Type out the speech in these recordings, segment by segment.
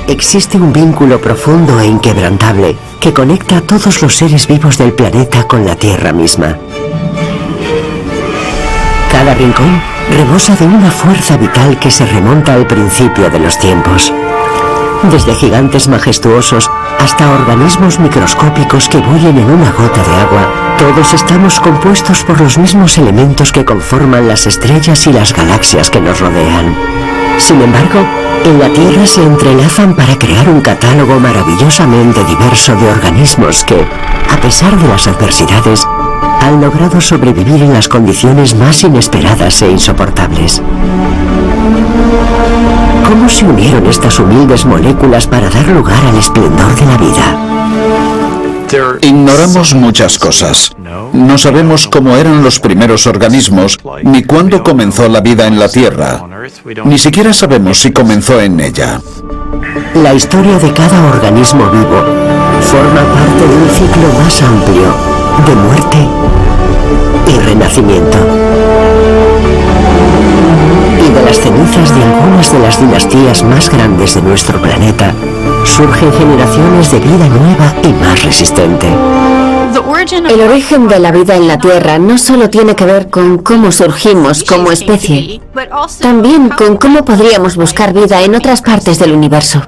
Existe un vínculo profundo e inquebrantable que conecta a todos los seres vivos del planeta con la Tierra misma. Cada rincón rebosa de una fuerza vital que se remonta al principio de los tiempos. Desde gigantes majestuosos hasta organismos microscópicos que bullen en una gota de agua, todos estamos compuestos por los mismos elementos que conforman las estrellas y las galaxias que nos rodean. Sin embargo, en la Tierra se entrelazan para crear un catálogo maravillosamente diverso de organismos que, a pesar de las adversidades, han logrado sobrevivir en las condiciones más inesperadas e insoportables. ¿Cómo se unieron estas humildes moléculas para dar lugar al esplendor de la vida? Ignoramos muchas cosas. No sabemos cómo eran los primeros organismos, ni cuándo comenzó la vida en la Tierra. Ni siquiera sabemos si comenzó en ella. La historia de cada organismo vivo forma parte de un ciclo más amplio de muerte y renacimiento. Y de las cenizas de algunas de las dinastías más grandes de nuestro planeta, surgen generaciones de vida nueva y más resistente. El origen de la vida en la Tierra no solo tiene que ver con cómo surgimos como especie, también con cómo podríamos buscar vida en otras partes del universo.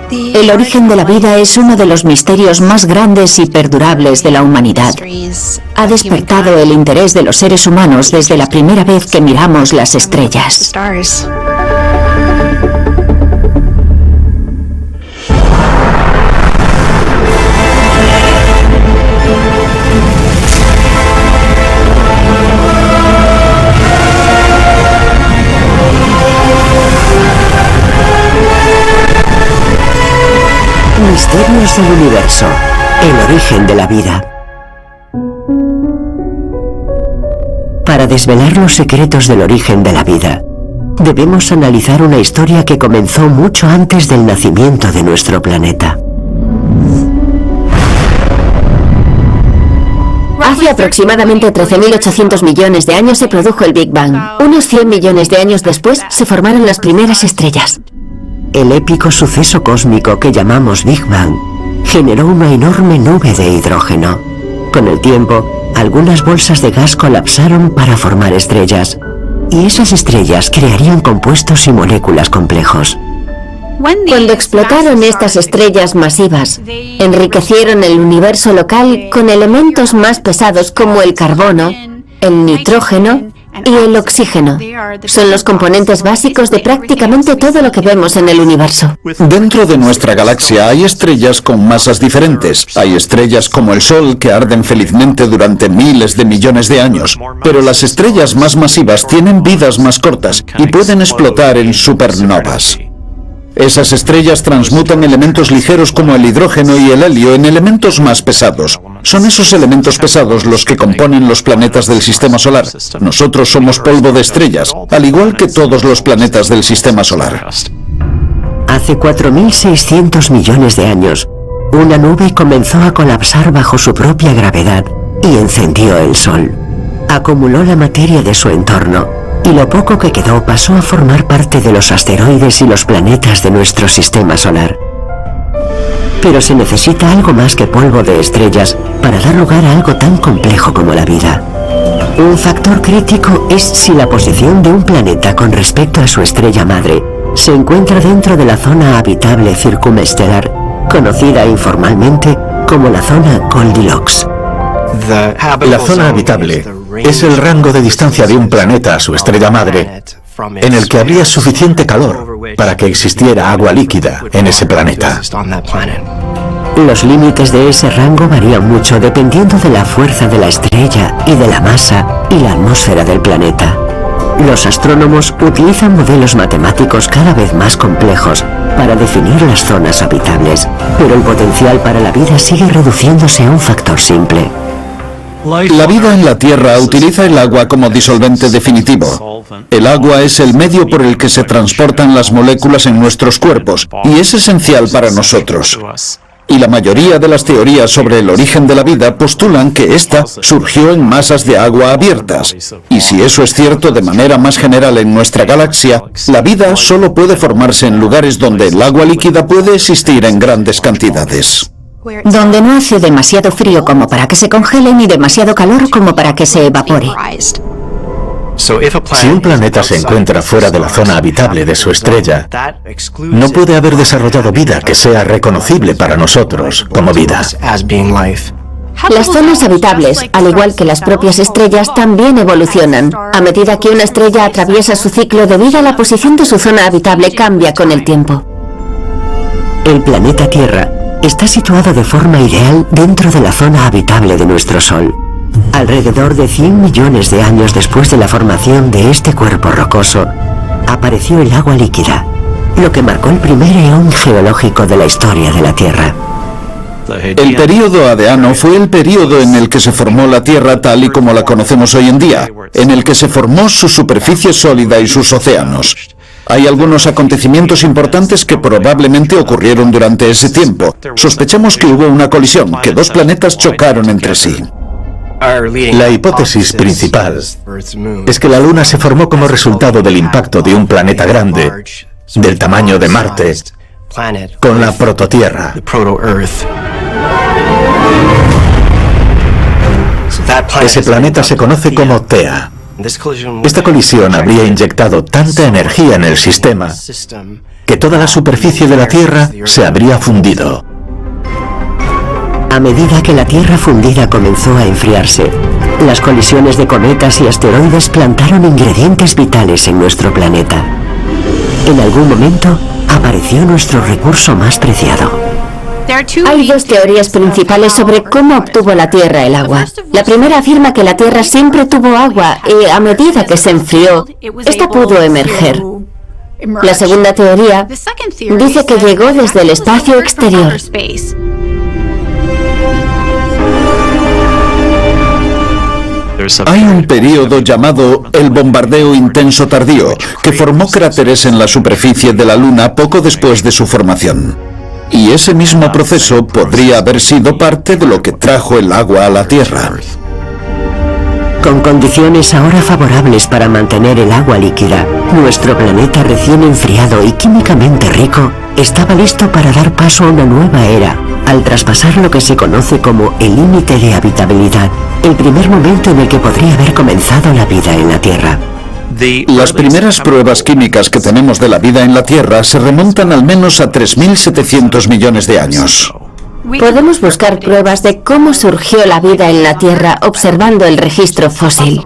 El origen de la vida es uno de los misterios más grandes y perdurables de la humanidad. Ha despertado el interés de los seres humanos desde la primera vez que miramos las estrellas. Misterios del universo, el origen de la vida. Para desvelar los secretos del origen de la vida, debemos analizar una historia que comenzó mucho antes del nacimiento de nuestro planeta. Hace aproximadamente 13.800 millones de años se produjo el Big Bang. Unos 100 millones de años después se formaron las primeras estrellas. El épico suceso cósmico que llamamos Big Bang generó una enorme nube de hidrógeno. Con el tiempo, algunas bolsas de gas colapsaron para formar estrellas, y esas estrellas crearían compuestos y moléculas complejos. Cuando explotaron estas estrellas masivas, enriquecieron el universo local con elementos más pesados como el carbono, el nitrógeno y el oxígeno. Son los componentes básicos de prácticamente todo lo que vemos en el universo. Dentro de nuestra galaxia hay estrellas con masas diferentes. Hay estrellas como el Sol que arden felizmente durante miles de millones de años. Pero las estrellas más masivas tienen vidas más cortas y pueden explotar en supernovas. Esas estrellas transmutan elementos ligeros como el hidrógeno y el helio en elementos más pesados. Son esos elementos pesados los que componen los planetas del Sistema Solar. Nosotros somos polvo de estrellas, al igual que todos los planetas del Sistema Solar. Hace 4.600 millones de años, una nube comenzó a colapsar bajo su propia gravedad y encendió el Sol. Acumuló la materia de su entorno, y lo poco que quedó pasó a formar parte de los asteroides y los planetas de nuestro sistema solar. Pero se necesita algo más que polvo de estrellas para dar lugar a algo tan complejo como la vida. Un factor crítico es si la posición de un planeta con respecto a su estrella madre se encuentra dentro de la zona habitable circumestelar, conocida informalmente como la zona Goldilocks. La zona habitable es el rango de distancia de un planeta a su estrella madre en el que habría suficiente calor para que existiera agua líquida en ese planeta. Los límites de ese rango varían mucho dependiendo de la fuerza de la estrella y de la masa y la atmósfera del planeta. Los astrónomos utilizan modelos matemáticos cada vez más complejos para definir las zonas habitables, pero el potencial para la vida sigue reduciéndose a un factor simple. La vida en la Tierra utiliza el agua como disolvente definitivo. El agua es el medio por el que se transportan las moléculas en nuestros cuerpos y es esencial para nosotros. Y la mayoría de las teorías sobre el origen de la vida postulan que ésta surgió en masas de agua abiertas. Y si eso es cierto de manera más general en nuestra galaxia, la vida solo puede formarse en lugares donde el agua líquida puede existir en grandes cantidades. Donde no hace demasiado frío como para que se congele ni demasiado calor como para que se evapore. Si un planeta se encuentra fuera de la zona habitable de su estrella, no puede haber desarrollado vida que sea reconocible para nosotros como vida. Las zonas habitables, al igual que las propias estrellas, también evolucionan. A medida que una estrella atraviesa su ciclo de vida, la posición de su zona habitable cambia con el tiempo. El planeta Tierra está situado de forma ideal dentro de la zona habitable de nuestro Sol. Alrededor de 100 millones de años después de la formación de este cuerpo rocoso, apareció el agua líquida, lo que marcó el primer eón geológico de la historia de la Tierra. El período Adeano fue el período en el que se formó la Tierra tal y como la conocemos hoy en día, en el que se formó su superficie sólida y sus océanos. Hay algunos acontecimientos importantes que probablemente ocurrieron durante ese tiempo. Sospechamos que hubo una colisión, que dos planetas chocaron entre sí. La hipótesis principal es que la Luna se formó como resultado del impacto de un planeta grande, del tamaño de Marte, con la prototierra. Ese planeta se conoce como Theia. Esta colisión habría inyectado tanta energía en el sistema que toda la superficie de la Tierra se habría fundido. A medida que la Tierra fundida comenzó a enfriarse, las colisiones de cometas y asteroides plantaron ingredientes vitales en nuestro planeta. En algún momento apareció nuestro recurso más preciado. Hay dos teorías principales sobre cómo obtuvo la Tierra el agua. La primera afirma que la Tierra siempre tuvo agua y a medida que se enfrió, esta pudo emerger. La segunda teoría dice que llegó desde el espacio exterior. Hay un período llamado el bombardeo intenso tardío, que formó cráteres en la superficie de la Luna poco después de su formación. Y ese mismo proceso podría haber sido parte de lo que trajo el agua a la Tierra. Con condiciones ahora favorables para mantener el agua líquida, nuestro planeta recién enfriado y químicamente rico estaba listo para dar paso a una nueva era, al traspasar lo que se conoce como el límite de habitabilidad, el primer momento en el que podría haber comenzado la vida en la Tierra. Las primeras pruebas químicas que tenemos de la vida en la Tierra se remontan al menos a 3.700 millones de años. Podemos buscar pruebas de cómo surgió la vida en la Tierra observando el registro fósil.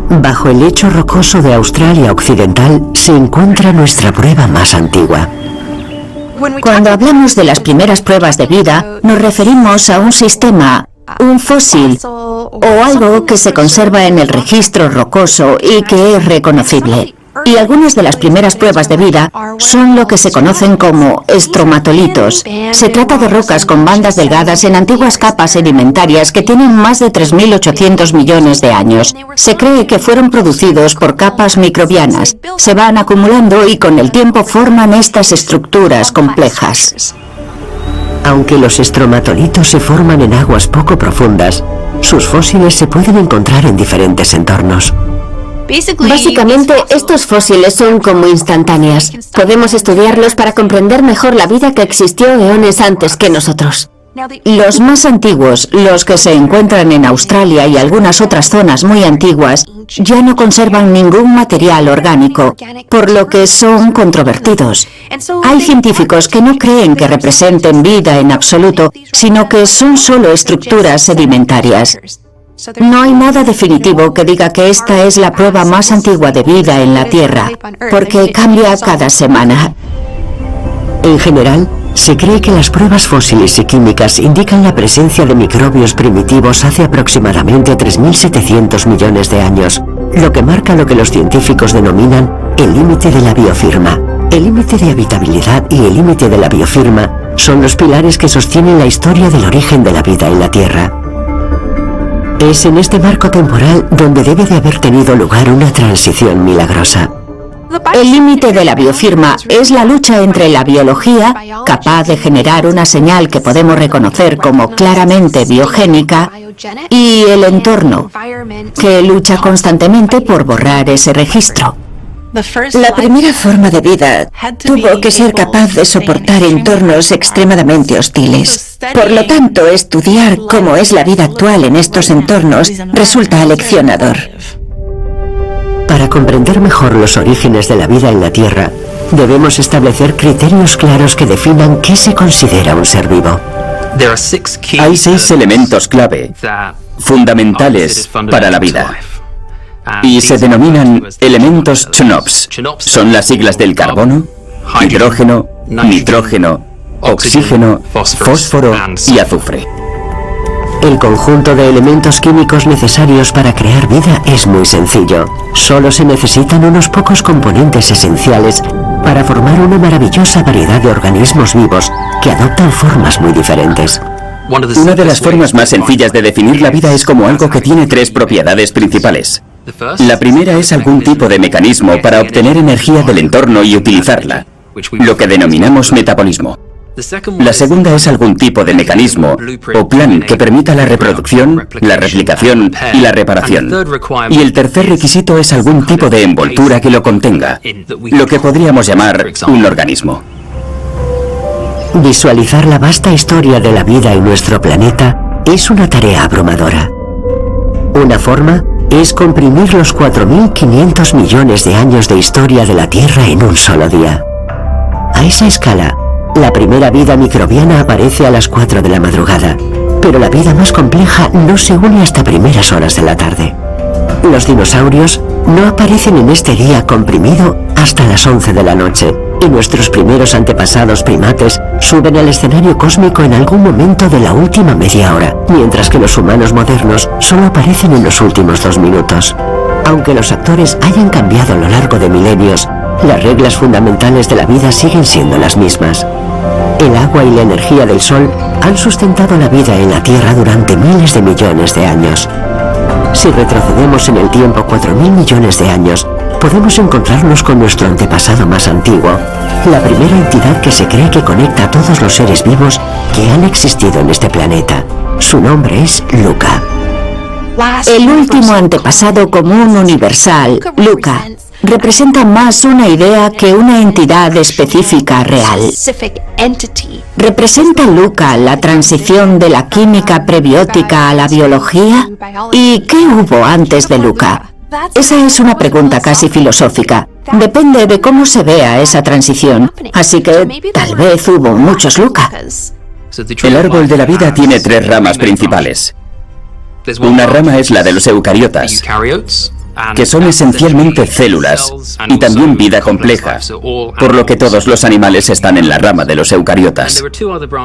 Bajo el lecho rocoso de Australia Occidental se encuentra nuestra prueba más antigua. Cuando hablamos de las primeras pruebas de vida, nos referimos a un sistema, un fósil o algo que se conserva en el registro rocoso y que es reconocible. Y algunas de las primeras pruebas de vida son lo que se conocen como estromatolitos. Se trata de rocas con bandas delgadas en antiguas capas sedimentarias que tienen más de 3.800 millones de años. Se cree que fueron producidos por capas microbianas. Se van acumulando y con el tiempo forman estas estructuras complejas. Aunque los estromatolitos se forman en aguas poco profundas, sus fósiles se pueden encontrar en diferentes entornos. Básicamente, estos fósiles son como instantáneas. Podemos estudiarlos para comprender mejor la vida que existió eones antes que nosotros. Los más antiguos, los que se encuentran en Australia y algunas otras zonas muy antiguas, ya no conservan ningún material orgánico, por lo que son controvertidos. Hay científicos que no creen que representen vida en absoluto, sino que son solo estructuras sedimentarias. No hay nada definitivo que diga que esta es la prueba más antigua de vida en la Tierra, porque cambia cada semana. En general, se cree que las pruebas fósiles y químicas indican la presencia de microbios primitivos hace aproximadamente 3.700 millones de años, lo que marca lo que los científicos denominan el límite de la biofirma. El límite de habitabilidad y el límite de la biofirma son los pilares que sostienen la historia del origen de la vida en la Tierra. Es en este marco temporal donde debe de haber tenido lugar una transición milagrosa. El límite de la biofirma es la lucha entre la biología, capaz de generar una señal que podemos reconocer como claramente biogénica, y el entorno, que lucha constantemente por borrar ese registro. La primera forma de vida tuvo que ser capaz de soportar entornos extremadamente hostiles. Por lo tanto, estudiar cómo es la vida actual en estos entornos resulta aleccionador. Para comprender mejor los orígenes de la vida en la Tierra, debemos establecer criterios claros que definan qué se considera un ser vivo. Hay 6 elementos clave, fundamentales para la vida. Y se denominan elementos CHNOPS. Son las siglas del carbono, hidrógeno, nitrógeno, oxígeno, fósforo y azufre. El conjunto de elementos químicos necesarios para crear vida es muy sencillo. Solo se necesitan unos pocos componentes esenciales para formar una maravillosa variedad de organismos vivos que adoptan formas muy diferentes. Una de las formas más sencillas de definir la vida es como algo que tiene 3 propiedades principales. La primera es algún tipo de mecanismo para obtener energía del entorno y utilizarla, lo que denominamos metabolismo. La segunda es algún tipo de mecanismo o plan que permita la reproducción, la replicación y la reparación. Y el tercer requisito es algún tipo de envoltura que lo contenga, lo que podríamos llamar un organismo. Visualizar la vasta historia de la vida en nuestro planeta es una tarea abrumadora. Una forma es comprimir los 4.500 millones de años de historia de la Tierra en un solo día. A esa escala, la primera vida microbiana aparece a las 4 de la madrugada, pero la vida más compleja no se une hasta primeras horas de la tarde. Los dinosaurios no aparecen en este día comprimido hasta las 11 de la noche, y nuestros primeros antepasados primates suben al escenario cósmico en algún momento de la última media hora, mientras que los humanos modernos solo aparecen en los últimos 2 minutos. Aunque los actores hayan cambiado a lo largo de milenios, las reglas fundamentales de la vida siguen siendo las mismas. El agua y la energía del Sol han sustentado la vida en la Tierra durante miles de millones de años. Si retrocedemos en el tiempo 4.000 millones de años, podemos encontrarnos con nuestro antepasado más antiguo, la primera entidad que se cree que conecta a todos los seres vivos que han existido en este planeta. Su nombre es Luca. El último antepasado común universal, Luca, representa más una idea que una entidad específica real. ¿Representa Luca la transición de la química prebiótica a la biología? ¿Y qué hubo antes de Luca? Esa es una pregunta casi filosófica. Depende de cómo se vea esa transición. Así que tal vez hubo muchos Luca. El árbol de la vida tiene 3 ramas principales. Una rama es la de los eucariotas, que son esencialmente células y también vida compleja, por lo que todos los animales están en la rama de los eucariotas.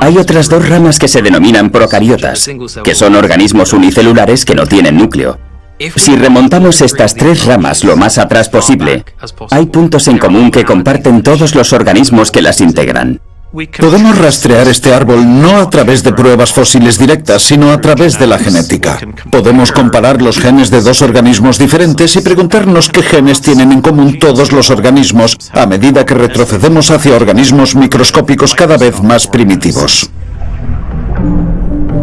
Hay otras 2 ramas que se denominan procariotas, que son organismos unicelulares que no tienen núcleo. Si remontamos estas 3 ramas lo más atrás posible, hay puntos en común que comparten todos los organismos que las integran. Podemos rastrear este árbol no a través de pruebas fósiles directas, sino a través de la genética. Podemos comparar los genes de 2 organismos diferentes y preguntarnos qué genes tienen en común todos los organismos a medida que retrocedemos hacia organismos microscópicos cada vez más primitivos.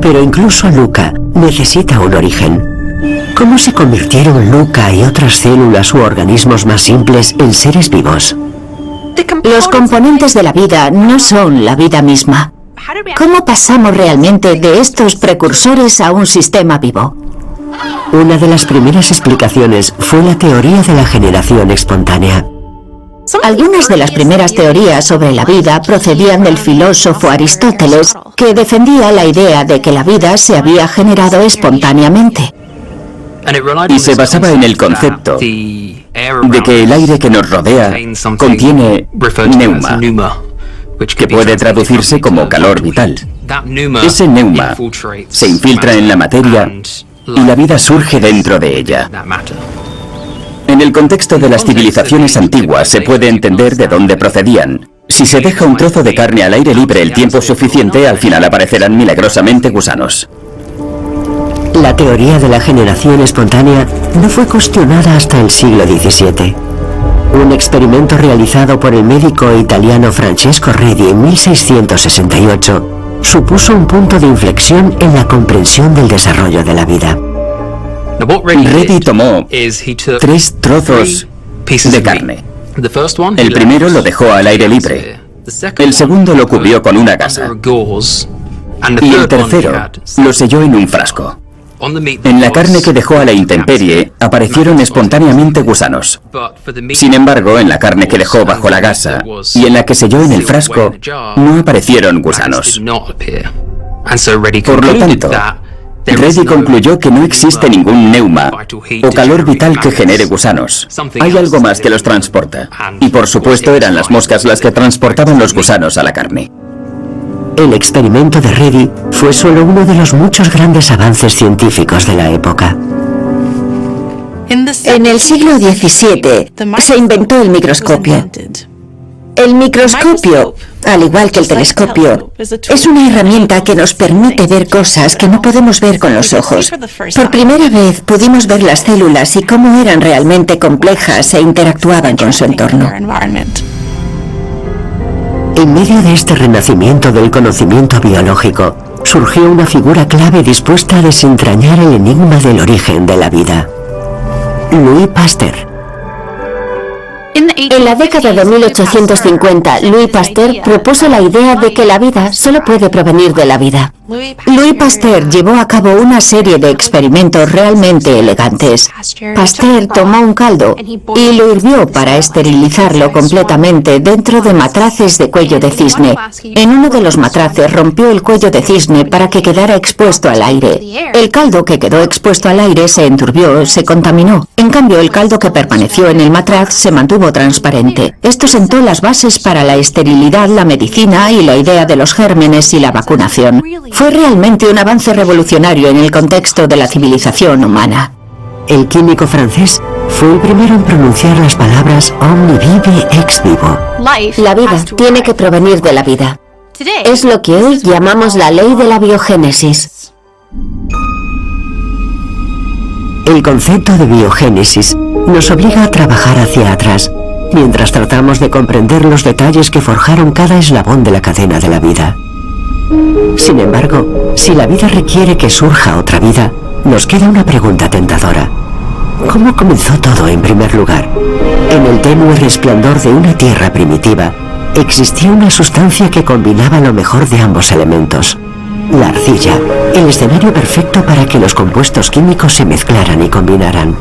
Pero incluso Luca necesita un origen. ¿Cómo se convirtieron Luca y otras células u organismos más simples en seres vivos? Los componentes de la vida no son la vida misma. ¿Cómo pasamos realmente de estos precursores a un sistema vivo? Una de las primeras explicaciones fue la teoría de la generación espontánea. Algunas de las primeras teorías sobre la vida procedían del filósofo Aristóteles, que defendía la idea de que la vida se había generado espontáneamente. Y se basaba en el concepto de que el aire que nos rodea contiene neuma, que puede traducirse como calor vital. Ese neuma se infiltra en la materia y la vida surge dentro de ella. En el contexto de las civilizaciones antiguas se puede entender de dónde procedían. Si se deja un trozo de carne al aire libre el tiempo suficiente, al final aparecerán milagrosamente gusanos. La teoría de la generación espontánea no fue cuestionada hasta el siglo XVII. Un experimento realizado por el médico italiano Francesco Redi en 1668 supuso un punto de inflexión en la comprensión del desarrollo de la vida. Redi tomó 3 trozos de carne. El primero lo dejó al aire libre. El segundo lo cubrió con una gasa. Y el tercero lo selló en un frasco. En la carne que dejó a la intemperie aparecieron espontáneamente gusanos. Sin embargo, en la carne que dejó bajo la gasa y en la que selló en el frasco, no aparecieron gusanos. Por lo tanto, Redi concluyó que no existe ningún neuma o calor vital que genere gusanos. Hay algo más que los transporta. Y por supuesto eran las moscas las que transportaban los gusanos a la carne. El experimento de Redi fue solo uno de los muchos grandes avances científicos de la época. En el siglo XVII se inventó el microscopio. El microscopio, al igual que el telescopio, es una herramienta que nos permite ver cosas que no podemos ver con los ojos. Por primera vez pudimos ver las células y cómo eran realmente complejas e interactuaban con su entorno. En medio de este renacimiento del conocimiento biológico, surgió una figura clave dispuesta a desentrañar el enigma del origen de la vida. Louis Pasteur. En la década de 1850, Louis Pasteur propuso la idea de que la vida solo puede provenir de la vida. Louis Pasteur llevó a cabo una serie de experimentos realmente elegantes. Pasteur tomó un caldo y lo hirvió para esterilizarlo completamente dentro de matraces de cuello de cisne. En uno de los matraces rompió el cuello de cisne para que quedara expuesto al aire. El caldo que quedó expuesto al aire se enturbió, se contaminó. En cambio, el caldo que permaneció en el matraz se mantuvo transparente. Esto sentó las bases para la esterilidad, la medicina y la idea de los gérmenes y la vacunación. Fue realmente un avance revolucionario en el contexto de la civilización humana. El químico francés fue el primero en pronunciar las palabras omni vive ex vivo. La vida tiene que provenir de la vida. Es lo que hoy llamamos la ley de la biogénesis. El concepto de biogénesis nos obliga a trabajar hacia atrás, mientras tratamos de comprender los detalles que forjaron cada eslabón de la cadena de la vida. Sin embargo, si la vida requiere que surja otra vida, nos queda una pregunta tentadora. ¿Cómo comenzó todo en primer lugar? En el tenue resplandor de una tierra primitiva, existía una sustancia que combinaba lo mejor de ambos elementos. La arcilla, el escenario perfecto para que los compuestos químicos se mezclaran y combinaran.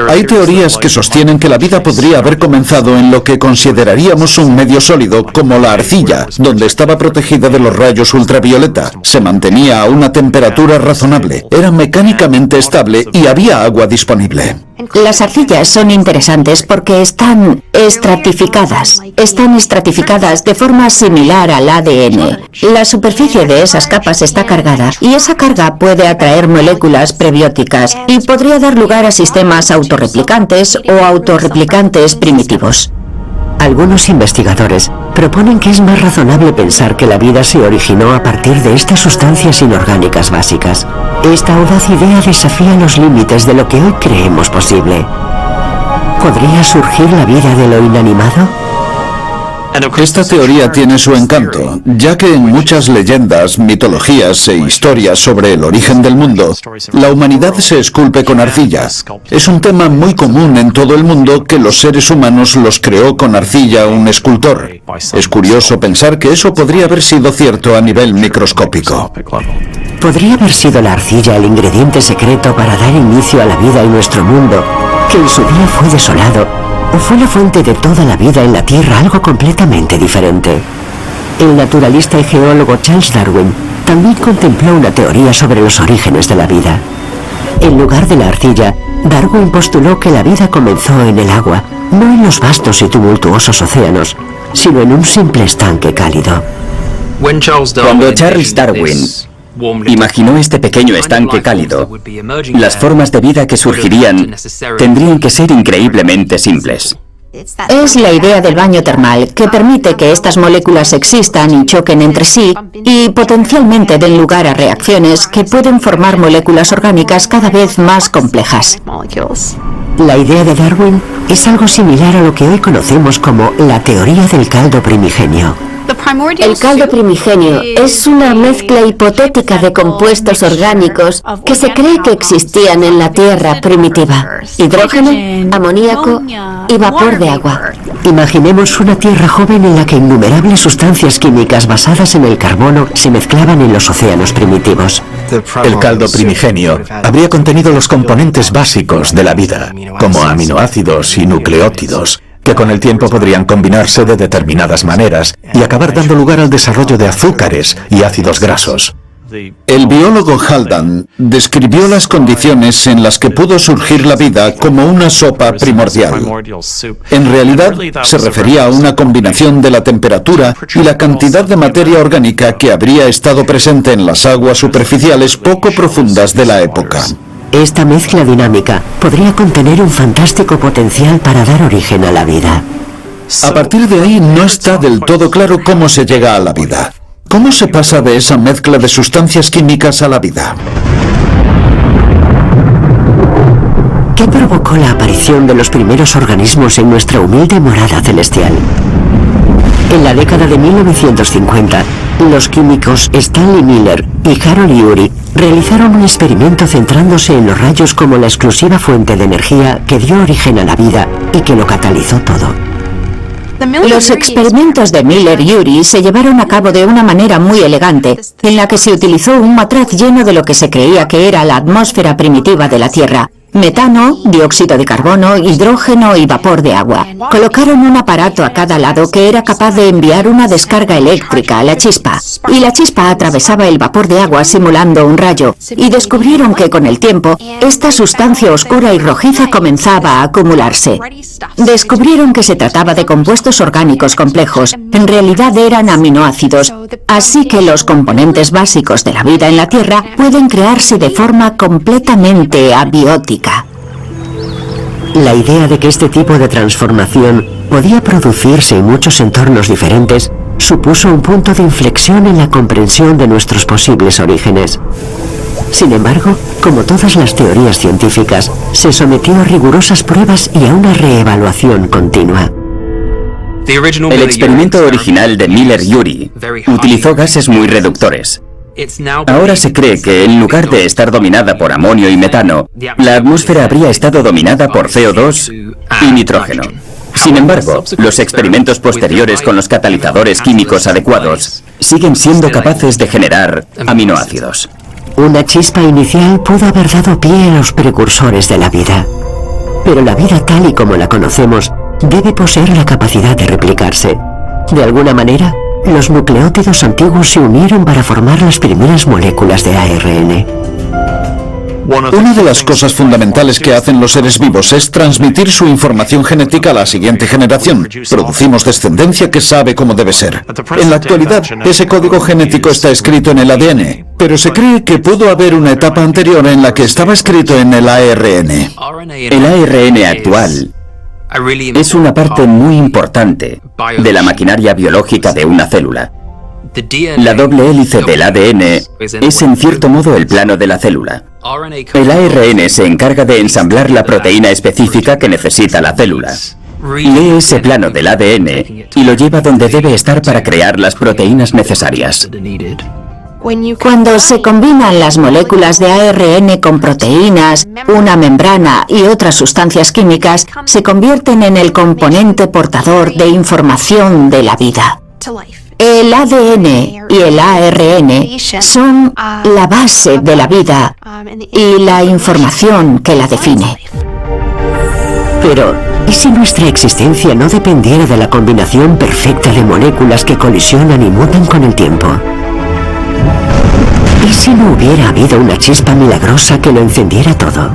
Hay teorías que sostienen que la vida podría haber comenzado en lo que consideraríamos un medio sólido, como la arcilla, donde estaba protegida de los rayos ultravioleta, se mantenía a una temperatura razonable, era mecánicamente estable y había agua disponible. Las arcillas son interesantes porque están estratificadas. Están estratificadas de forma similar al ADN. La superficie de esas capas está cargada y esa carga puede atraer moléculas prebióticas y podría dar lugar a sistemas autorreplicantes o autorreplicantes primitivos. Algunos investigadores proponen que es más razonable pensar que la vida se originó a partir de estas sustancias inorgánicas básicas. Esta audaz idea desafía los límites de lo que hoy creemos posible. ¿Podría surgir la vida de lo inanimado? Esta teoría tiene su encanto, ya que en muchas leyendas, mitologías e historias sobre el origen del mundo, la humanidad se esculpe con arcilla. Es un tema muy común en todo el mundo que los seres humanos los creó con arcilla un escultor. Es curioso pensar que eso podría haber sido cierto a nivel microscópico. ¿Podría haber sido la arcilla el ingrediente secreto para dar inicio a la vida en nuestro mundo, que en su día fue desolado? ¿O fue la fuente de toda la vida en la Tierra algo completamente diferente? El naturalista y geólogo Charles Darwin también contempló una teoría sobre los orígenes de la vida. En lugar de la arcilla, Darwin postuló que la vida comenzó en el agua, no en los vastos y tumultuosos océanos, sino en un simple estanque cálido. Cuando Charles Darwin imaginó este pequeño estanque cálido, las formas de vida que surgirían tendrían que ser increíblemente simples. Es la idea del baño termal, que permite que estas moléculas existan y choquen entre sí y potencialmente den lugar a reacciones que pueden formar moléculas orgánicas cada vez más complejas. La idea de Darwin es algo similar a lo que hoy conocemos como la teoría del caldo primigenio. El caldo primigenio es una mezcla hipotética de compuestos orgánicos que se cree que existían en la Tierra primitiva: hidrógeno, amoníaco y vapor de agua. Imaginemos una Tierra joven en la que innumerables sustancias químicas basadas en el carbono se mezclaban en los océanos primitivos. El caldo primigenio habría contenido los componentes básicos de la vida, como aminoácidos y nucleótidos, que con el tiempo podrían combinarse de determinadas maneras y acabar dando lugar al desarrollo de azúcares y ácidos grasos. El biólogo Haldane describió las condiciones en las que pudo surgir la vida como una sopa primordial. En realidad, se refería a una combinación de la temperatura y la cantidad de materia orgánica que habría estado presente en las aguas superficiales poco profundas de la época. Esta mezcla dinámica podría contener un fantástico potencial para dar origen a la vida. A partir de ahí no está del todo claro cómo se llega a la vida. ¿Cómo se pasa de esa mezcla de sustancias químicas a la vida? ¿Qué provocó la aparición de los primeros organismos en nuestra humilde morada celestial? En la década de 1950, los químicos Stanley Miller y Harold Urey realizaron un experimento centrándose en los rayos como la exclusiva fuente de energía que dio origen a la vida y que lo catalizó todo. Los experimentos de Miller y Urey se llevaron a cabo de una manera muy elegante, en la que se utilizó un matraz lleno de lo que se creía que era la atmósfera primitiva de la Tierra: metano, dióxido de carbono, hidrógeno y vapor de agua. Colocaron un aparato a cada lado que era capaz de enviar una descarga eléctrica a la chispa, y la chispa atravesaba el vapor de agua simulando un rayo, y descubrieron que con el tiempo, esta sustancia oscura y rojiza comenzaba a acumularse. Descubrieron que se trataba de compuestos orgánicos complejos, en realidad eran aminoácidos, así que los componentes básicos de la vida en la Tierra pueden crearse de forma completamente abiótica. La idea de que este tipo de transformación podía producirse en muchos entornos diferentes supuso un punto de inflexión en la comprensión de nuestros posibles orígenes. Sin embargo, como todas las teorías científicas, se sometió a rigurosas pruebas y a una reevaluación continua. El experimento original de Miller y Urey utilizó gases muy reductores. Ahora se cree que en lugar de estar dominada por amonio y metano, la atmósfera habría estado dominada por CO2 y nitrógeno. Sin embargo, los experimentos posteriores con los catalizadores químicos adecuados siguen siendo capaces de generar aminoácidos. Una chispa inicial pudo haber dado pie a los precursores de la vida. Pero la vida tal y como la conocemos debe poseer la capacidad de replicarse. De alguna manera, los nucleótidos antiguos se unieron para formar las primeras moléculas de ARN. Una de las cosas fundamentales que hacen los seres vivos es transmitir su información genética a la siguiente generación. Producimos descendencia que sabe cómo debe ser. En la actualidad, ese código genético está escrito en el ADN, pero se cree que pudo haber una etapa anterior en la que estaba escrito en el ARN. El ARN actual es una parte muy importante de la maquinaria biológica de una célula. La doble hélice del ADN es en cierto modo el plano de la célula. El ARN se encarga de ensamblar la proteína específica que necesita la célula. Lee ese plano del ADN y lo lleva donde debe estar para crear las proteínas necesarias. Cuando se combinan las moléculas de ARN con proteínas, una membrana y otras sustancias químicas, se convierten en el componente portador de información de la vida. El ADN y el ARN son la base de la vida y la información que la define. Pero, ¿y si nuestra existencia no dependiera de la combinación perfecta de moléculas que colisionan y mutan con el tiempo? ¿Y si no hubiera habido una chispa milagrosa que lo encendiera todo?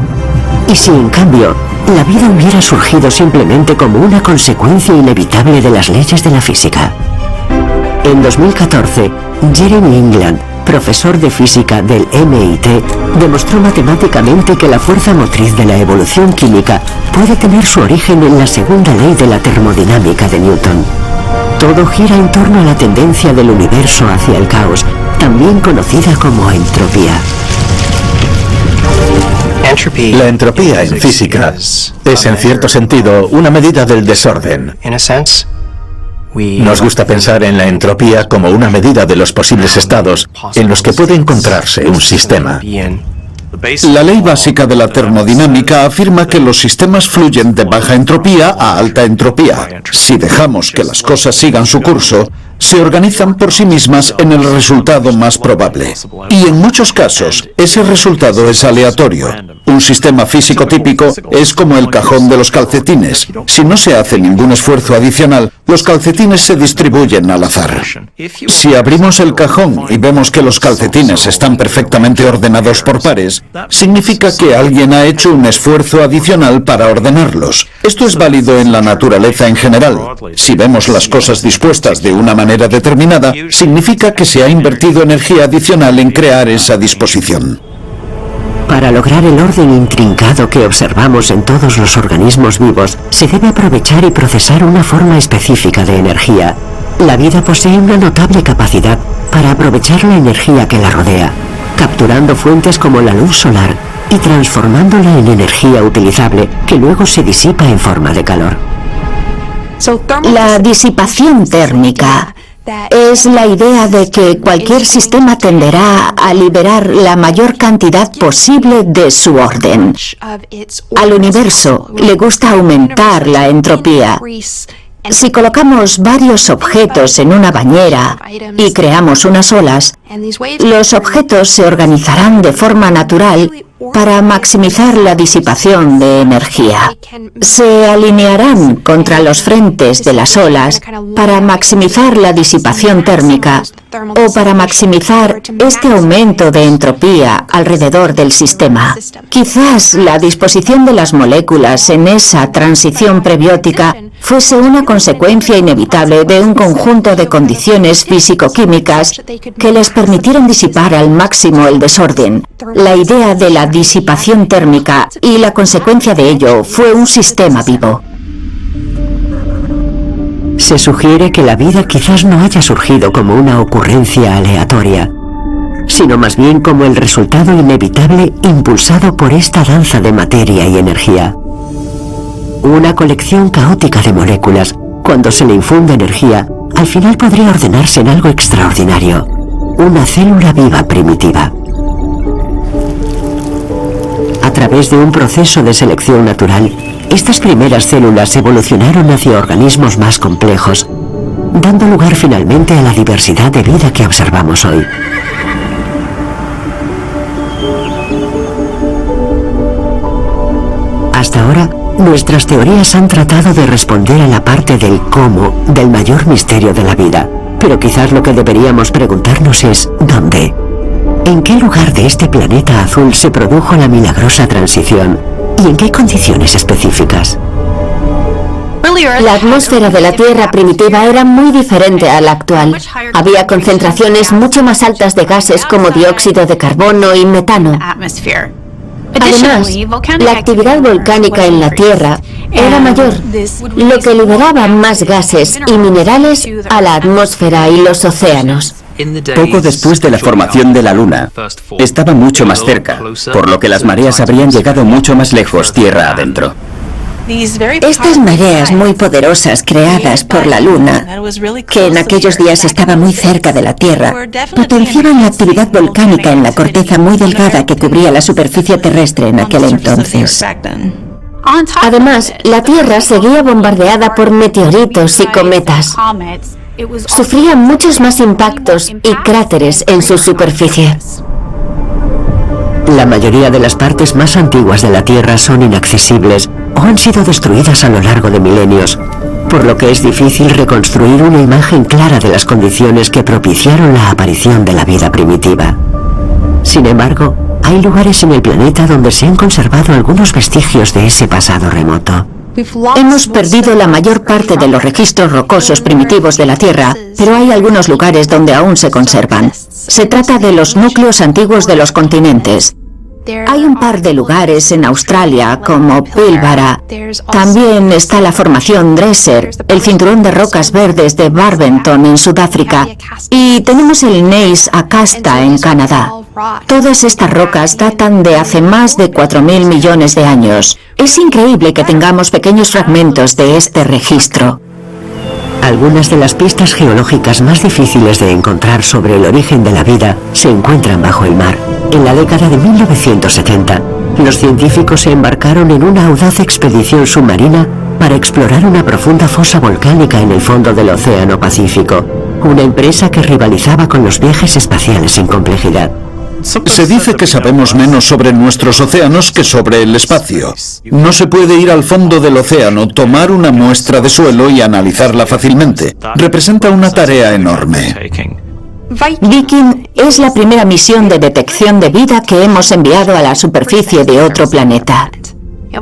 ¿Y si, en cambio, la vida hubiera surgido simplemente como una consecuencia inevitable de las leyes de la física? En 2014, Jeremy England profesor de física del MIT, demostró matemáticamente que la fuerza motriz de la evolución química puede tener su origen en la segunda ley de la termodinámica de Newton. Todo gira en torno a la tendencia del universo hacia el caos, también conocida como entropía. La entropía en física es, en cierto sentido, una medida del desorden. Nos gusta pensar en la entropía como una medida de los posibles estados en los que puede encontrarse un sistema. La ley básica de la termodinámica afirma que los sistemas fluyen de baja entropía a alta entropía. Si dejamos que las cosas sigan su curso, se organizan por sí mismas en el resultado más probable. Y en muchos casos, ese resultado es aleatorio. Un sistema físico típico es como el cajón de los calcetines. Si no se hace ningún esfuerzo adicional, los calcetines se distribuyen al azar. Si abrimos el cajón y vemos que los calcetines están perfectamente ordenados por pares, significa que alguien ha hecho un esfuerzo adicional para ordenarlos. Esto es válido en la naturaleza en general. Si vemos las cosas dispuestas de una manera determinada, significa que se ha invertido energía adicional en crear esa disposición. Para lograr el orden intrincado que observamos en todos los organismos vivos, se debe aprovechar y procesar una forma específica de energía. La vida posee una notable capacidad para aprovechar la energía que la rodea, capturando fuentes como la luz solar y transformándola en energía utilizable que luego se disipa en forma de calor. La disipación térmica es la idea de que cualquier sistema tenderá a liberar la mayor cantidad posible de su orden. Al universo le gusta aumentar la entropía. Si colocamos varios objetos en una bañera y creamos unas olas, los objetos se organizarán de forma natural para maximizar la disipación de energía. Se alinearán contra los frentes de las olas para maximizar la disipación térmica o para maximizar este aumento de entropía alrededor del sistema. Quizás la disposición de las moléculas en esa transición prebiótica fuese una consecuencia inevitable de un conjunto de condiciones físico-químicas que les permitieron disipar al máximo el desorden. La idea de la disipación térmica y la consecuencia de ello fue un sistema vivo. Se sugiere que la vida quizás no haya surgido como una ocurrencia aleatoria, sino más bien como el resultado inevitable impulsado por esta danza de materia y energía. Una colección caótica de moléculas, cuando se le infunde energía, al final podría ordenarse en algo extraordinario, una célula viva primitiva. A través de un proceso de selección natural, estas primeras células evolucionaron hacia organismos más complejos, dando lugar finalmente a la diversidad de vida que observamos hoy. Hasta ahora, nuestras teorías han tratado de responder a la parte del cómo del mayor misterio de la vida, pero quizás lo que deberíamos preguntarnos es ¿dónde? ¿En qué lugar de este planeta azul se produjo la milagrosa transición? ¿Y en qué condiciones específicas? La atmósfera de la Tierra primitiva era muy diferente a la actual. Había concentraciones mucho más altas de gases como dióxido de carbono y metano. Además, la actividad volcánica en la Tierra era mayor, lo que liberaba más gases y minerales a la atmósfera y los océanos. Poco después de la formación de la Luna, estaba mucho más cerca, por lo que las mareas habrían llegado mucho más lejos tierra adentro. Estas mareas muy poderosas creadas por la Luna, que en aquellos días estaba muy cerca de la Tierra, potenciaban la actividad volcánica en la corteza muy delgada que cubría la superficie terrestre en aquel entonces. Además, la Tierra seguía bombardeada por meteoritos y cometas. Sufría muchos más impactos y cráteres en su superficie. La mayoría de las partes más antiguas de la Tierra son inaccesibles o han sido destruidas a lo largo de milenios, por lo que es difícil reconstruir una imagen clara de las condiciones que propiciaron la aparición de la vida primitiva. Sin embargo, hay lugares en el planeta donde se han conservado algunos vestigios de ese pasado remoto. Hemos perdido la mayor parte de los registros rocosos primitivos de la Tierra, pero hay algunos lugares donde aún se conservan. Se trata de los núcleos antiguos de los continentes. Hay un par de lugares en Australia, como Pilbara. También está la formación Dresser, el cinturón de rocas verdes de Barberton en Sudáfrica, y tenemos el Neis Acasta en Canadá. Todas estas rocas datan de hace más de 4.000 millones de años. Es increíble que tengamos pequeños fragmentos de este registro. Algunas de las pistas geológicas más difíciles de encontrar sobre el origen de la vida se encuentran bajo el mar. En la década de 1970, los científicos se embarcaron en una audaz expedición submarina para explorar una profunda fosa volcánica en el fondo del Océano Pacífico, una empresa que rivalizaba con los viajes espaciales en complejidad. Se dice que sabemos menos sobre nuestros océanos que sobre el espacio. No se puede ir al fondo del océano, tomar una muestra de suelo y analizarla fácilmente. Representa una tarea enorme. Viking es la primera misión de detección de vida que hemos enviado a la superficie de otro planeta.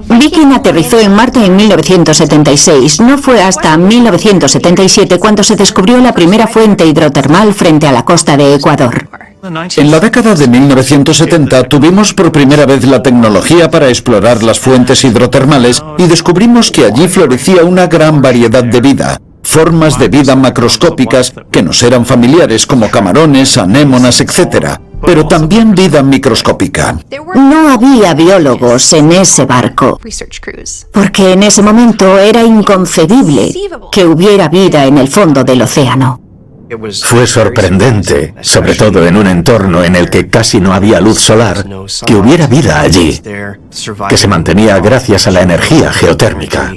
Viking aterrizó en Marte en 1976. No fue hasta 1977 cuando se descubrió la primera fuente hidrotermal frente a la costa de Ecuador. En la década de 1970 tuvimos por primera vez la tecnología para explorar las fuentes hidrotermales y descubrimos que allí florecía una gran variedad de vida, formas de vida macroscópicas que nos eran familiares como camarones, anémonas, etc., pero también vida microscópica. No había biólogos en ese barco, porque en ese momento era inconcebible que hubiera vida en el fondo del océano. Fue sorprendente, sobre todo en un entorno en el que casi no había luz solar, que hubiera vida allí, que se mantenía gracias a la energía geotérmica.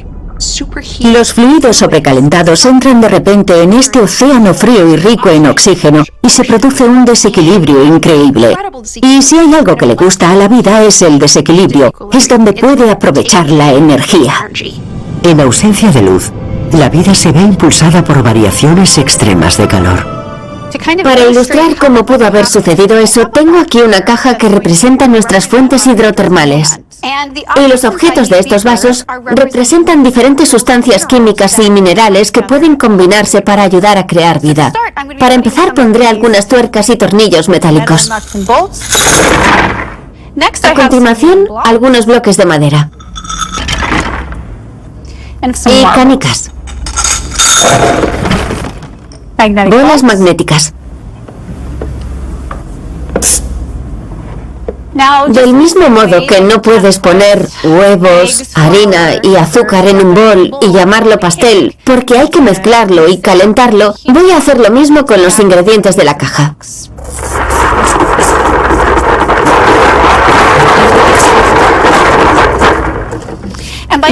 Los fluidos sobrecalentados entran de repente en este océano frío y rico en oxígeno y se produce un desequilibrio increíble. Y si hay algo que le gusta a la vida es el desequilibrio, es donde puede aprovechar la energía. En ausencia de luz, la vida se ve impulsada por variaciones extremas de calor. Para ilustrar cómo pudo haber sucedido eso, tengo aquí una caja que representa nuestras fuentes hidrotermales. Y los objetos de estos vasos representan diferentes sustancias químicas y minerales que pueden combinarse para ayudar a crear vida. Para empezar, pondré algunas tuercas y tornillos metálicos. A continuación, algunos bloques de madera. Y canicas. Bolas magnéticas. Del mismo modo que no puedes poner huevos, harina y azúcar en un bol y llamarlo pastel, porque hay que mezclarlo y calentarlo, voy a hacer lo mismo con los ingredientes de la caja.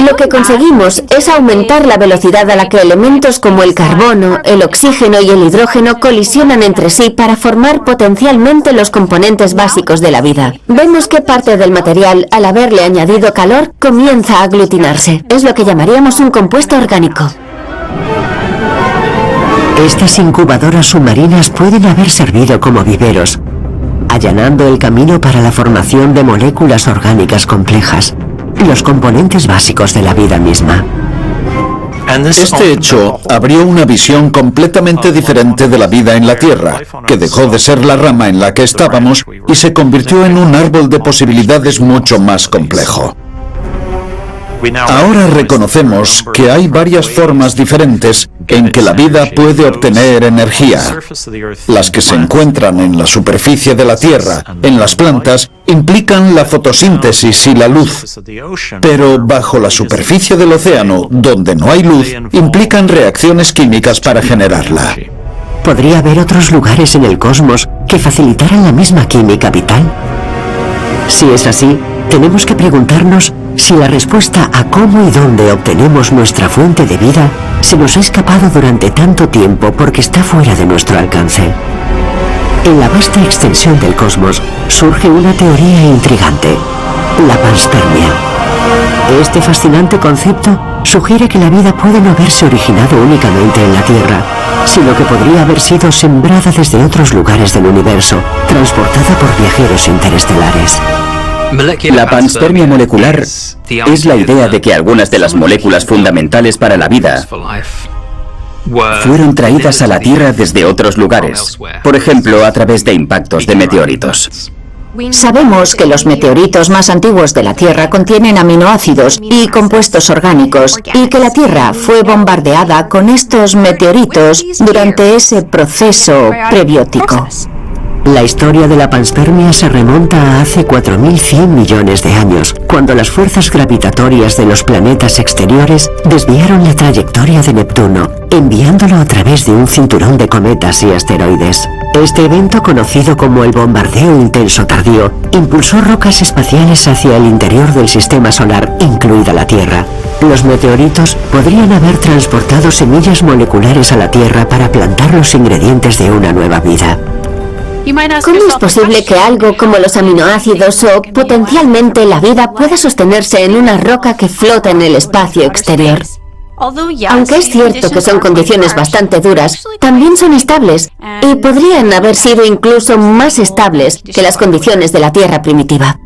Lo que conseguimos es aumentar la velocidad a la que elementos como el carbono, el oxígeno y el hidrógeno colisionan entre sí para formar potencialmente los componentes básicos de la vida. Vemos que parte del material, al haberle añadido calor, comienza a aglutinarse. Es lo que llamaríamos un compuesto orgánico. Estas incubadoras submarinas pueden haber servido como viveros, allanando el camino para la formación de moléculas orgánicas complejas, los componentes básicos de la vida misma. Este hecho abrió una visión completamente diferente de la vida en la Tierra, que dejó de ser la rama en la que estábamos y se convirtió en un árbol de posibilidades mucho más complejo. Ahora reconocemos que hay varias formas diferentes en que la vida puede obtener energía. Las que se encuentran en la superficie de la Tierra, en las plantas, implican la fotosíntesis y la luz. Pero bajo la superficie del océano, donde no hay luz, implican reacciones químicas para generarla. ¿Podría haber otros lugares en el cosmos que facilitaran la misma química vital? Si es así, tenemos que preguntarnos si la respuesta a cómo y dónde obtenemos nuestra fuente de vida se nos ha escapado durante tanto tiempo porque está fuera de nuestro alcance. En la vasta extensión del cosmos surge una teoría intrigante, la panspermia. Este fascinante concepto sugiere que la vida puede no haberse originado únicamente en la Tierra, sino que podría haber sido sembrada desde otros lugares del universo, transportada por viajeros interestelares. La panspermia molecular es la idea de que algunas de las moléculas fundamentales para la vida fueron traídas a la Tierra desde otros lugares, por ejemplo, a través de impactos de meteoritos. Sabemos que los meteoritos más antiguos de la Tierra contienen aminoácidos y compuestos orgánicos, y que la Tierra fue bombardeada con estos meteoritos durante ese proceso prebiótico. La historia de la panspermia se remonta a hace 4.100 millones de años, cuando las fuerzas gravitatorias de los planetas exteriores desviaron la trayectoria de Neptuno, enviándolo a través de un cinturón de cometas y asteroides. Este evento, conocido como el bombardeo intenso tardío, impulsó rocas espaciales hacia el interior del sistema solar, incluida la Tierra. Los meteoritos podrían haber transportado semillas moleculares a la Tierra para plantar los ingredientes de una nueva vida. ¿Cómo es posible que algo como los aminoácidos o potencialmente la vida pueda sostenerse en una roca que flota en el espacio exterior? Aunque es cierto que son condiciones bastante duras, también son estables y podrían haber sido incluso más estables que las condiciones de la Tierra primitiva.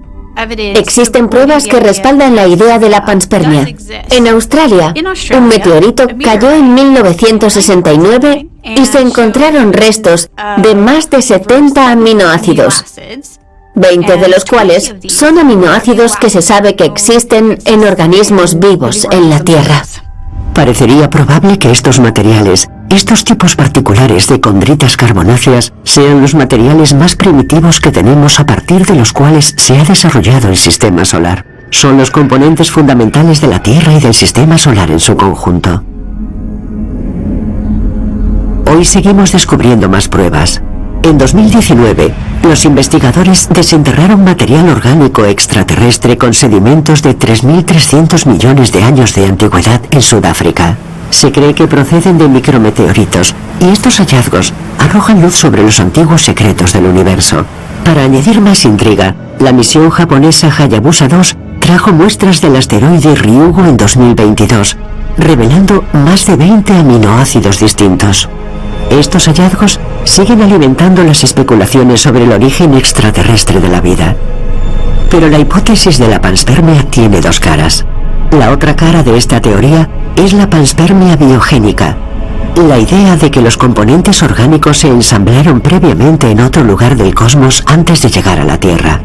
Existen pruebas que respaldan la idea de la panspermia. En Australia, un meteorito cayó en 1969 y se encontraron restos de más de 70 aminoácidos, 20 de los cuales son aminoácidos que se sabe que existen en organismos vivos en la Tierra. Parecería probable que estos materiales, estos tipos particulares de condritas carbonáceas, sean los materiales más primitivos que tenemos a partir de los cuales se ha desarrollado el sistema solar. Son los componentes fundamentales de la Tierra y del sistema solar en su conjunto. Hoy seguimos descubriendo más pruebas. En 2019, los investigadores desenterraron material orgánico extraterrestre con sedimentos de 3.300 millones de años de antigüedad en Sudáfrica. Se cree que proceden de micrometeoritos, y estos hallazgos arrojan luz sobre los antiguos secretos del universo. Para añadir más intriga, la misión japonesa Hayabusa 2 trajo muestras del asteroide Ryugu en 2022, revelando más de 20 aminoácidos distintos. Estos hallazgos siguen alimentando las especulaciones sobre el origen extraterrestre de la vida. Pero la hipótesis de la panspermia tiene dos caras. La otra cara de esta teoría es la panspermia biogénica, la idea de que los componentes orgánicos se ensamblaron previamente en otro lugar del cosmos antes de llegar a la Tierra.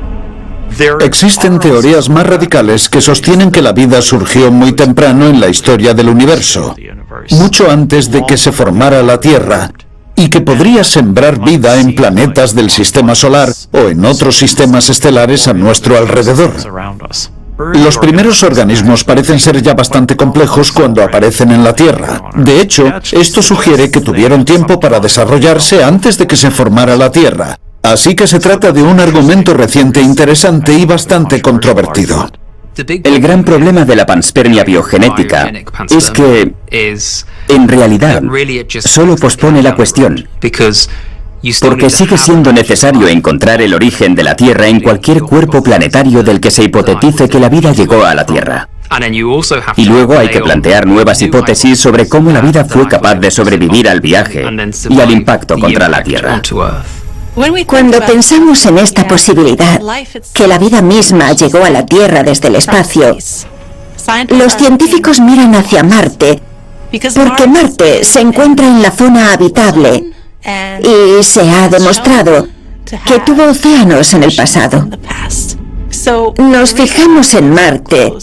Existen teorías más radicales que sostienen que la vida surgió muy temprano en la historia del universo, mucho antes de que se formara la Tierra, y que podría sembrar vida en planetas del sistema solar o en otros sistemas estelares a nuestro alrededor. Los primeros organismos parecen ser ya bastante complejos cuando aparecen en la Tierra. De hecho, esto sugiere que tuvieron tiempo para desarrollarse antes de que se formara la Tierra. Así que se trata de un argumento reciente interesante y bastante controvertido. El gran problema de la panspermia biogenética es que, en realidad, solo pospone la cuestión, porque sigue siendo necesario encontrar el origen de la Tierra en cualquier cuerpo planetario del que se hipotetice que la vida llegó a la Tierra. Y luego hay que plantear nuevas hipótesis sobre cómo la vida fue capaz de sobrevivir al viaje y al impacto contra la Tierra. Cuando pensamos en esta posibilidad, que la vida misma llegó a la Tierra desde el espacio, los científicos miran hacia Marte, porque Marte se encuentra en la zona habitable y se ha demostrado que tuvo océanos en el pasado. Nos fijamos en Marte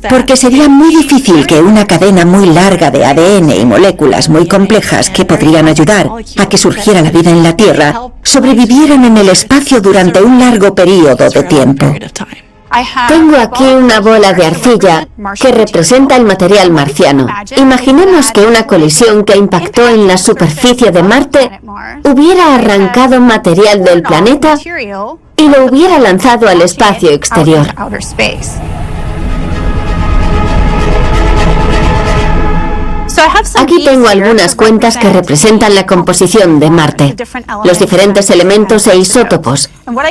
porque sería muy difícil que una cadena muy larga de ADN y moléculas muy complejas que podrían ayudar a que surgiera la vida en la Tierra sobrevivieran en el espacio durante un largo periodo de tiempo. Tengo aquí una bola de arcilla que representa el material marciano. Imaginemos que una colisión que impactó en la superficie de Marte hubiera arrancado material del planeta y lo hubiera lanzado al espacio exterior. Aquí tengo algunas cuentas que representan la composición de Marte, los diferentes elementos e isótopos,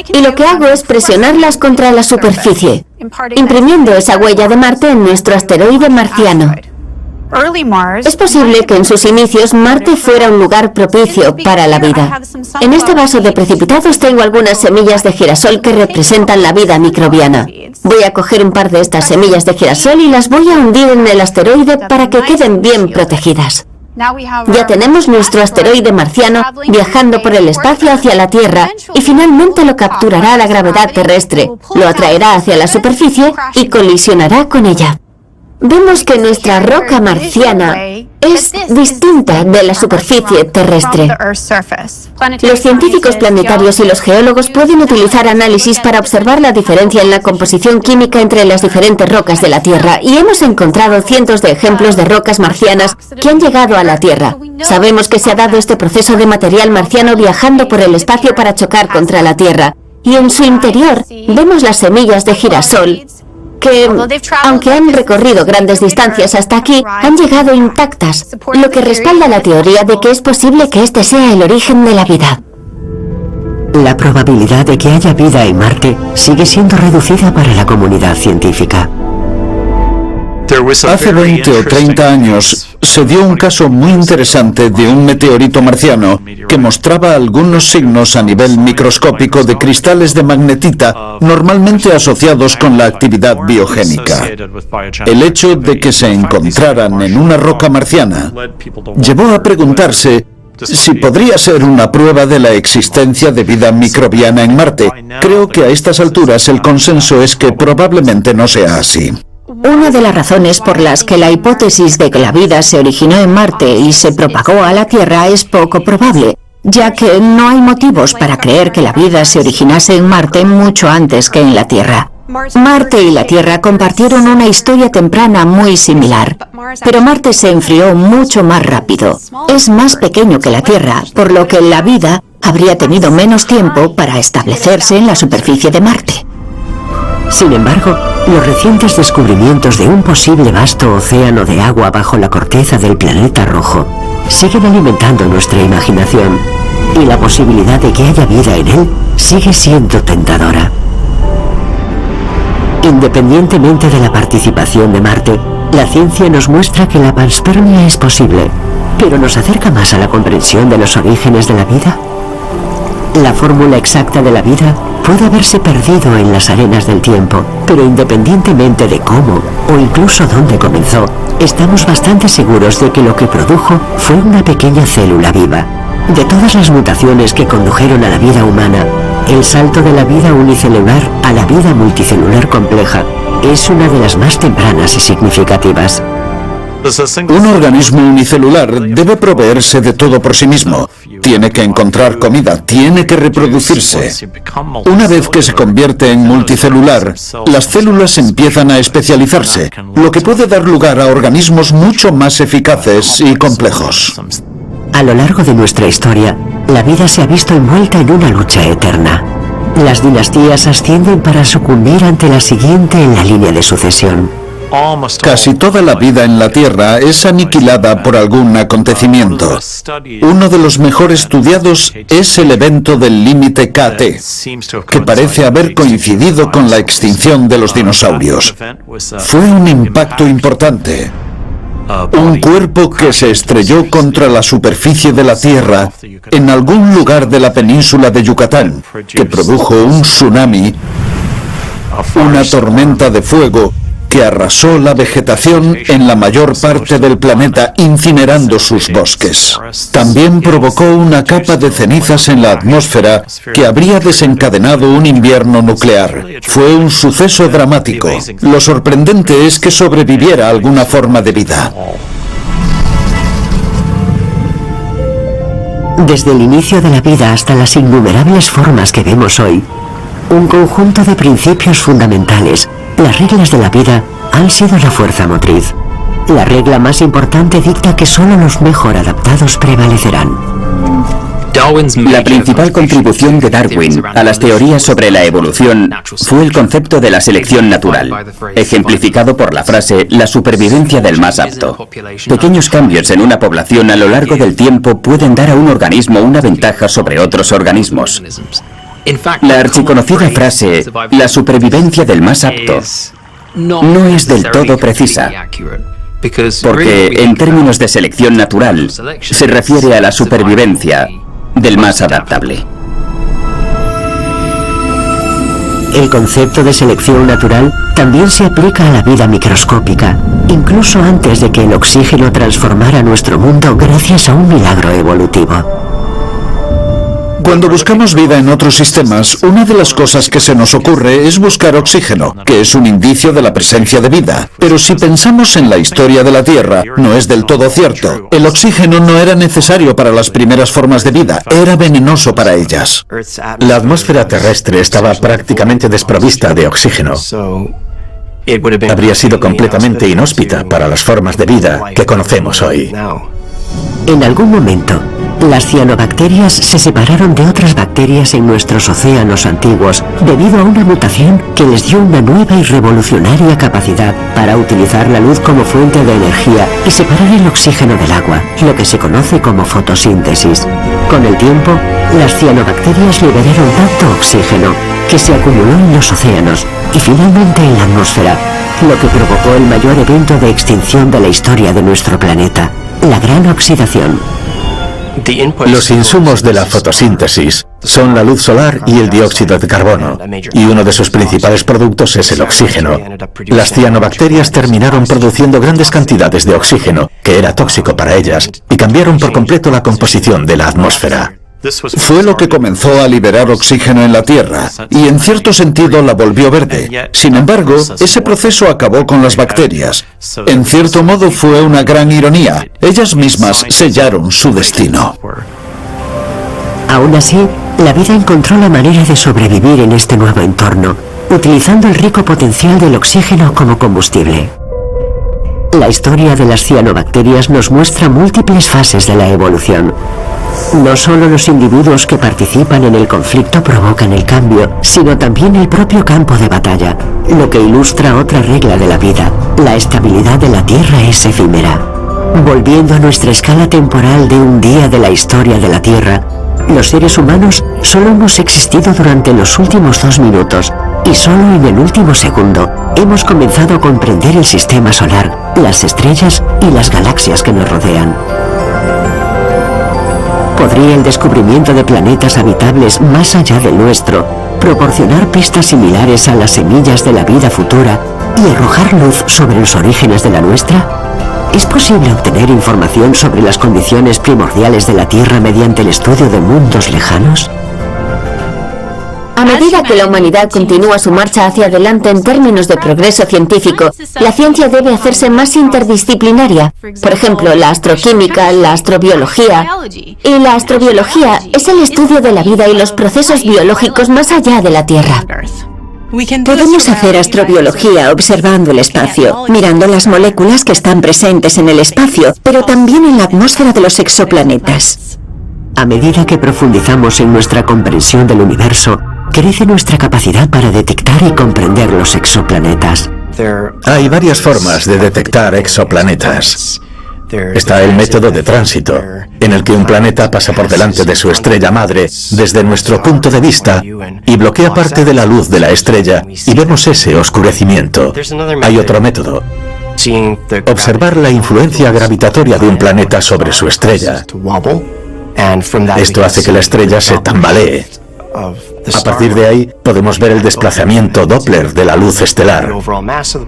y lo que hago es presionarlas contra la superficie, imprimiendo esa huella de Marte en nuestro asteroide marciano. Es posible que en sus inicios Marte fuera un lugar propicio para la vida. En este vaso de precipitados tengo algunas semillas de girasol que representan la vida microbiana. Voy a coger un par de estas semillas de girasol y las voy a hundir en el asteroide para que queden bien protegidas. Ya tenemos nuestro asteroide marciano viajando por el espacio hacia la Tierra y finalmente lo capturará la gravedad terrestre, lo atraerá hacia la superficie y colisionará con ella. Vemos que nuestra roca marciana es distinta de la superficie terrestre. Los científicos planetarios y los geólogos pueden utilizar análisis para observar la diferencia en la composición química entre las diferentes rocas de la Tierra y hemos encontrado cientos de ejemplos de rocas marcianas que han llegado a la Tierra. Sabemos que se ha dado este proceso de material marciano viajando por el espacio para chocar contra la Tierra y en su interior vemos las semillas de girasol que, aunque han recorrido grandes distancias hasta aquí, han llegado intactas, lo que respalda la teoría de que es posible que este sea el origen de la vida. La probabilidad de que haya vida en Marte sigue siendo reducida para la comunidad científica. Hace 20 o 30 años se dio un caso muy interesante de un meteorito marciano que mostraba algunos signos a nivel microscópico de cristales de magnetita normalmente asociados con la actividad biogénica. El hecho de que se encontraran en una roca marciana llevó a preguntarse si podría ser una prueba de la existencia de vida microbiana en Marte. Creo que a estas alturas el consenso es que probablemente no sea así. Una de las razones por las que la hipótesis de que la vida se originó en Marte y se propagó a la Tierra es poco probable, ya que no hay motivos para creer que la vida se originase en Marte mucho antes que en la Tierra. Marte y la Tierra compartieron una historia temprana muy similar, pero Marte se enfrió mucho más rápido. Es más pequeño que la Tierra, por lo que la vida habría tenido menos tiempo para establecerse en la superficie de Marte. Sin embargo, los recientes descubrimientos de un posible vasto océano de agua bajo la corteza del planeta rojo siguen alimentando nuestra imaginación, y la posibilidad de que haya vida en él sigue siendo tentadora. Independientemente de la participación de Marte, la ciencia nos muestra que la panspermia es posible, pero ¿nos acerca más a la comprensión de los orígenes de la vida? La fórmula exacta de la vida puede haberse perdido en las arenas del tiempo, pero independientemente de cómo o incluso dónde comenzó, estamos bastante seguros de que lo que produjo fue una pequeña célula viva. De todas las mutaciones que condujeron a la vida humana, el salto de la vida unicelular a la vida multicelular compleja es una de las más tempranas y significativas. Un organismo unicelular debe proveerse de todo por sí mismo. Tiene que encontrar comida, tiene que reproducirse. Una vez que se convierte en multicelular, las células empiezan a especializarse, lo que puede dar lugar a organismos mucho más eficaces y complejos. A lo largo de nuestra historia, la vida se ha visto envuelta en una lucha eterna. Las dinastías ascienden para sucumbir ante la siguiente en la línea de sucesión. Casi toda la vida en la Tierra es aniquilada por algún acontecimiento. Uno de los mejor estudiados es el evento del límite KT, que parece haber coincidido con la extinción de los dinosaurios. Fue un impacto importante. Un cuerpo que se estrelló contra la superficie de la Tierra en algún lugar de la península de Yucatán, que produjo un tsunami, una tormenta de fuego que arrasó la vegetación en la mayor parte del planeta, incinerando sus bosques. También provocó una capa de cenizas en la atmósfera que habría desencadenado un invierno nuclear. Fue un suceso dramático. Lo sorprendente es que sobreviviera alguna forma de vida. Desde el inicio de la vida hasta las innumerables formas que vemos hoy, un conjunto de principios fundamentales, las reglas de la vida, han sido la fuerza motriz. La regla más importante dicta que solo los mejor adaptados prevalecerán. La principal contribución de Darwin a las teorías sobre la evolución fue el concepto de la selección natural, ejemplificado por la frase "la supervivencia del más apto". Pequeños cambios en una población a lo largo del tiempo pueden dar a un organismo una ventaja sobre otros organismos. La archiconocida frase "la supervivencia del más apto" no es del todo precisa. Porque en términos de selección natural, se refiere a la supervivencia del más adaptable. El concepto de selección natural también se aplica a la vida microscópica, incluso antes de que el oxígeno transformara nuestro mundo gracias a un milagro evolutivo. Cuando buscamos vida en otros sistemas, una de las cosas que se nos ocurre es buscar oxígeno, que es un indicio de la presencia de vida. Pero si pensamos en la historia de la Tierra, no es del todo cierto. El oxígeno no era necesario para las primeras formas de vida, era venenoso para ellas. La atmósfera terrestre estaba prácticamente desprovista de oxígeno. Habría sido completamente inhóspita para las formas de vida que conocemos hoy. En algún momento, las cianobacterias se separaron de otras bacterias en nuestros océanos antiguos debido a una mutación que les dio una nueva y revolucionaria capacidad para utilizar la luz como fuente de energía y separar el oxígeno del agua, lo que se conoce como fotosíntesis. Con el tiempo, las cianobacterias liberaron tanto oxígeno que se acumuló en los océanos y finalmente en la atmósfera, lo que provocó el mayor evento de extinción de la historia de nuestro planeta, la gran oxidación. Los insumos de la fotosíntesis son la luz solar y el dióxido de carbono, y uno de sus principales productos es el oxígeno. Las cianobacterias terminaron produciendo grandes cantidades de oxígeno, que era tóxico para ellas, y cambiaron por completo la composición de la atmósfera. Fue lo que comenzó a liberar oxígeno en la Tierra, y en cierto sentido la volvió verde. Sin embargo, ese proceso acabó con las bacterias. En cierto modo fue una gran ironía. Ellas mismas sellaron su destino. Aún así, la vida encontró la manera de sobrevivir en este nuevo entorno, utilizando el rico potencial del oxígeno como combustible. La historia de las cianobacterias nos muestra múltiples fases de la evolución. No solo los individuos que participan en el conflicto provocan el cambio, sino también el propio campo de batalla, lo que ilustra otra regla de la vida: la estabilidad de la Tierra es efímera. Volviendo a nuestra escala temporal de un día de la historia de la Tierra, los seres humanos solo hemos existido durante los últimos 2 minutos, y solo en el último segundo hemos comenzado a comprender el sistema solar, las estrellas y las galaxias que nos rodean. ¿Podría el descubrimiento de planetas habitables más allá del nuestro proporcionar pistas similares a las semillas de la vida futura y arrojar luz sobre los orígenes de la nuestra? ¿Es posible obtener información sobre las condiciones primordiales de la Tierra mediante el estudio de mundos lejanos? A medida que la humanidad continúa su marcha hacia adelante en términos de progreso científico, la ciencia debe hacerse más interdisciplinaria. Por ejemplo, la astroquímica, la astrobiología. Y la astrobiología es el estudio de la vida y los procesos biológicos más allá de la Tierra. Podemos hacer astrobiología observando el espacio, mirando las moléculas que están presentes en el espacio, pero también en la atmósfera de los exoplanetas. A medida que profundizamos en nuestra comprensión del universo, crece nuestra capacidad para detectar y comprender los exoplanetas. Hay varias formas de detectar exoplanetas. Está el método de tránsito, en el que un planeta pasa por delante de su estrella madre desde nuestro punto de vista y bloquea parte de la luz de la estrella y vemos ese oscurecimiento. Hay otro método: observar la influencia gravitatoria de un planeta sobre su estrella. Esto hace que la estrella se tambalee. A partir de ahí, podemos ver el desplazamiento Doppler de la luz estelar.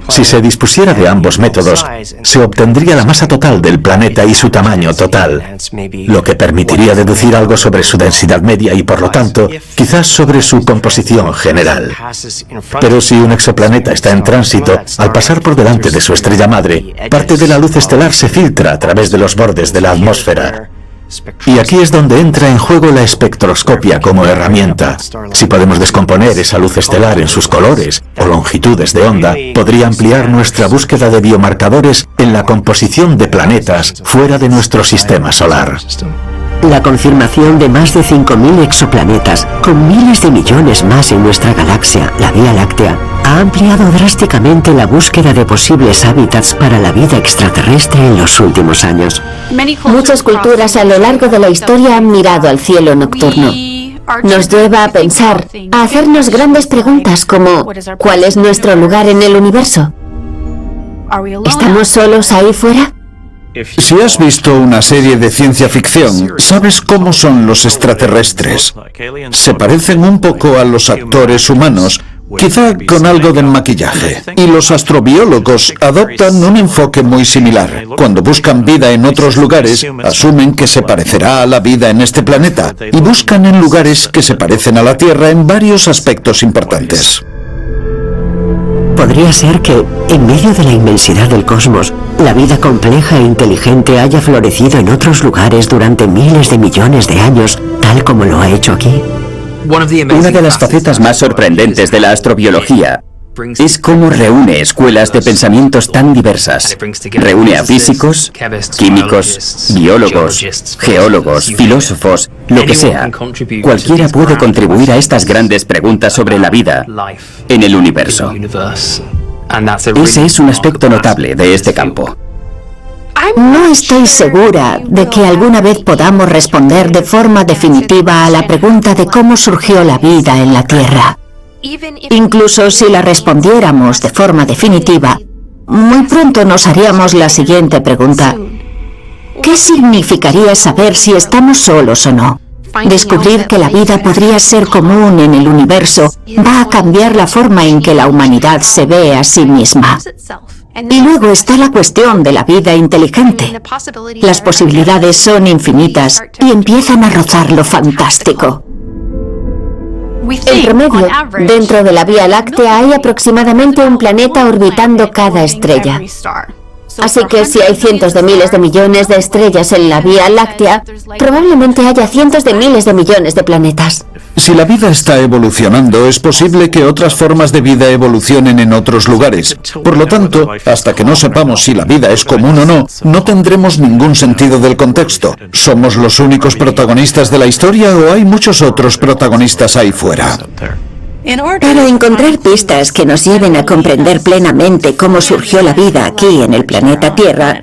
Si se dispusiera de ambos métodos, se obtendría la masa total del planeta y su tamaño total, lo que permitiría deducir algo sobre su densidad media y, por lo tanto, quizás sobre su composición general. Pero si un exoplaneta está en tránsito, al pasar por delante de su estrella madre, parte de la luz estelar se filtra a través de los bordes de la atmósfera. Y aquí es donde entra en juego la espectroscopia como herramienta. Si podemos descomponer esa luz estelar en sus colores o longitudes de onda, podría ampliar nuestra búsqueda de biomarcadores en la composición de planetas fuera de nuestro sistema solar. La confirmación de más de 5.000 exoplanetas, con miles de millones más en nuestra galaxia, la Vía Láctea, ha ampliado drásticamente la búsqueda de posibles hábitats para la vida extraterrestre en los últimos años. Muchas culturas a lo largo de la historia han mirado al cielo nocturno. Nos lleva a pensar, a hacernos grandes preguntas como ¿cuál es nuestro lugar en el universo? ¿Estamos solos ahí fuera? Si has visto una serie de ciencia ficción, sabes cómo son los extraterrestres. Se parecen un poco a los actores humanos, quizá con algo de maquillaje. Y los astrobiólogos adoptan un enfoque muy similar. Cuando buscan vida en otros lugares, asumen que se parecerá a la vida en este planeta, y buscan en lugares que se parecen a la Tierra en varios aspectos importantes. Podría ser que, en medio de la inmensidad del cosmos, la vida compleja e inteligente haya florecido en otros lugares durante miles de millones de años, tal como lo ha hecho aquí. Una de las facetas más sorprendentes de la astrobiología es cómo reúne escuelas de pensamientos tan diversas. Reúne a físicos, químicos, biólogos, geólogos, filósofos, lo que sea. Cualquiera puede contribuir a estas grandes preguntas sobre la vida en el universo. Ese es un aspecto notable de este campo. No estoy segura de que alguna vez podamos responder de forma definitiva a la pregunta de cómo surgió la vida en la Tierra. Incluso si la respondiéramos de forma definitiva, muy pronto nos haríamos la siguiente pregunta. ¿Qué significaría saber si estamos solos o no? Descubrir que la vida podría ser común en el universo va a cambiar la forma en que la humanidad se ve a sí misma. Y luego está la cuestión de la vida inteligente. Las posibilidades son infinitas y empiezan a rozar lo fantástico. En promedio, dentro de la Vía Láctea hay aproximadamente un planeta orbitando cada estrella. Así que si hay cientos de miles de millones de estrellas en la Vía Láctea, probablemente haya cientos de miles de millones de planetas. Si la vida está evolucionando, es posible que otras formas de vida evolucionen en otros lugares. Por lo tanto, hasta que no sepamos si la vida es común o no, no tendremos ningún sentido del contexto. ¿Somos los únicos protagonistas de la historia o hay muchos otros protagonistas ahí fuera? Para encontrar pistas que nos lleven a comprender plenamente cómo surgió la vida aquí en el planeta Tierra,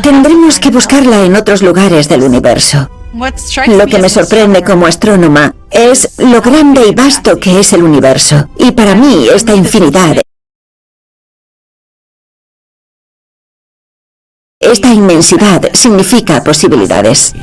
tendremos que buscarla en otros lugares del universo. Lo que me sorprende como astrónoma es lo grande y vasto que es el universo. Y para mí esta infinidad, esta inmensidad significa posibilidades.